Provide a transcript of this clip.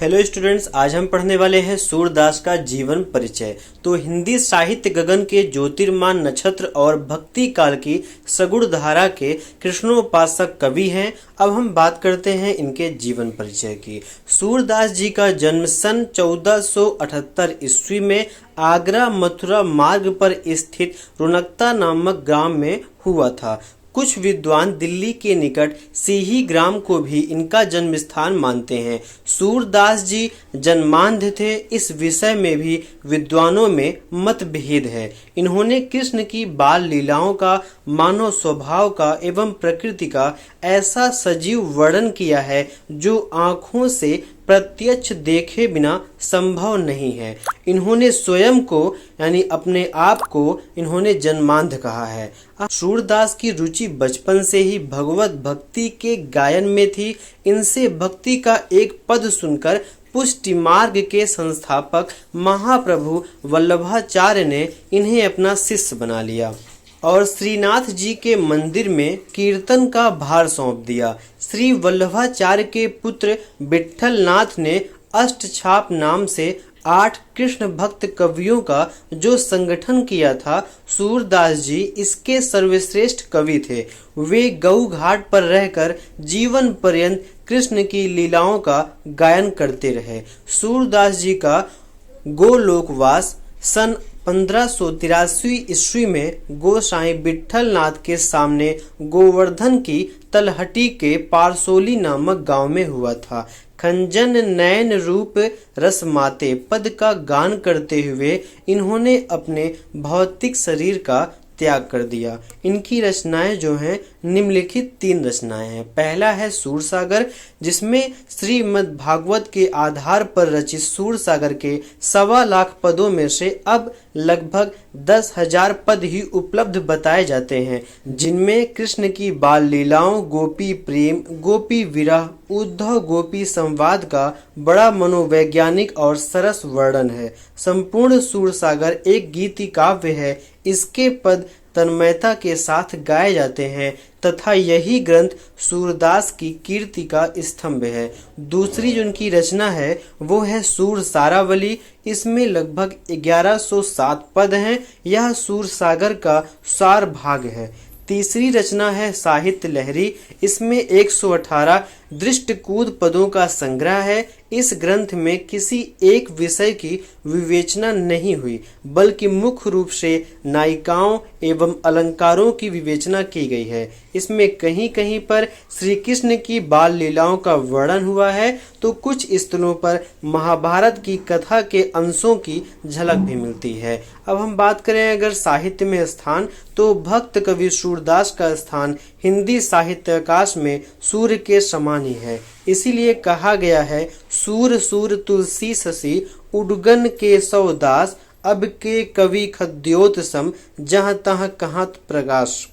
Hello students, आज हम पढ़ने वाले हैं सूरदास का जीवन परिचय। तो हिंदी साहित्य गगन के ज्योतिर्मान नक्षत्र और भक्ति काल की सगुण धारा के कृष्णोपासक कवि हैं। अब हम बात करते हैं इनके जीवन परिचय की। सूरदास जी का जन्म सन 1478 ईस्वी में आगरा मथुरा मार्ग पर स्थित रुनकता नामक ग्राम में हुआ था। कुछ विद्वान दिल्ली के निकट सिही ग्राम को भी इनका जन्म स्थान मानते हैं। सूरदास जी जन्मांध थे, इस विषय में भी विद्वानों में मतभेद है। इन्होंने कृष्ण की बाल लीलाओं का, मानव स्वभाव का एवं प्रकृति का ऐसा सजीव वर्णन किया है जो आँखों से प्रत्यक्ष देखे बिना संभव नहीं है। इन्होंने स्वयं को यानी अपने आप को इन्होंने जन्मांध कहा है। सूरदास की रुचि बचपन से ही भगवत भक्ति के गायन में थी। इनसे भक्ति का एक पद सुनकर पुष्टि मार्ग के संस्थापक महाप्रभु वल्लभाचार्य ने इन्हें अपना शिष्य बना लिया और श्रीनाथ जी के मंदिर में कीर्तन का भार सौंप दिया। श्री वल्लभाचार्य के पुत्र विट्ठल नाथ ने अष्टछाप नाम से 8 कृष्ण भक्त कवियों का जो संगठन किया था, सूरदास जी इसके सर्वश्रेष्ठ कवि थे। वे गऊ घाट पर रहकर जीवन पर्यंत कृष्ण की लीलाओं का गायन करते रहे। सूरदास जी का गोलोकवास सन 1583 ईस्वी में गोसाई विट्ठल नाथ के सामने गोवर्धन की तलहटी के पारसोली नामक गांव में हुआ था। खंजन नयन रूप रस माते पद का गान करते हुए इन्होंने अपने भौतिक शरीर का त्याग कर दिया। इनकी रचनाएं जो हैं निम्नलिखित 3 रचनाएं हैं। पहला है सूरसागर, जिसमें श्रीमद् भागवत के आधार पर रचित सूरसागर के 1.25 लाख पदों में से अब लगभग 10,000 पद ही उपलब्ध बताए जाते हैं, जिनमें कृष्ण की बाल लीलाओं, गोपी प्रेम, गोपी विरह, उद्धव गोपी संवाद का बड़ा मनोवैज्ञानिक और सरस वर्णन है। संपूर्ण सूरसागर एक गीति काव्य है। इसके पद तन्मयता के साथ गाए जाते हैं तथा यही ग्रंथ सूरदास की कीर्ति का स्तंभ है। दूसरी जो उनकी रचना है वो है सूरसारावली। इसमें लगभग 1107 पद हैं। यह सूरसागर का सार भाग है। तीसरी रचना है साहित्य लहरी। इसमें 118 दृष्टकूद पदों का संग्रह है। इस ग्रंथ में किसी एक विषय की विवेचना नहीं हुई, बल्कि मुख्य रूप से नायिकाओं एवं अलंकारों की विवेचना की गई है। इसमें कहीं कहीं पर श्री कृष्ण की बाल लीलाओं का वर्णन हुआ है, तो कुछ स्थलों पर महाभारत की कथा के अंशों की झलक भी मिलती है। अब हम बात करें अगर साहित्य में स्थान, तो भक्त कवि सूरदास का स्थान हिंदी साहित्य आकाश में सूर्य के समान ही है। इसीलिए कहा गया है, सूर सूर तुलसी शशि उडगन के सौदास, अब के कवि खद्योत सम, जहाँ तहाँ कहाँ प्रकाश।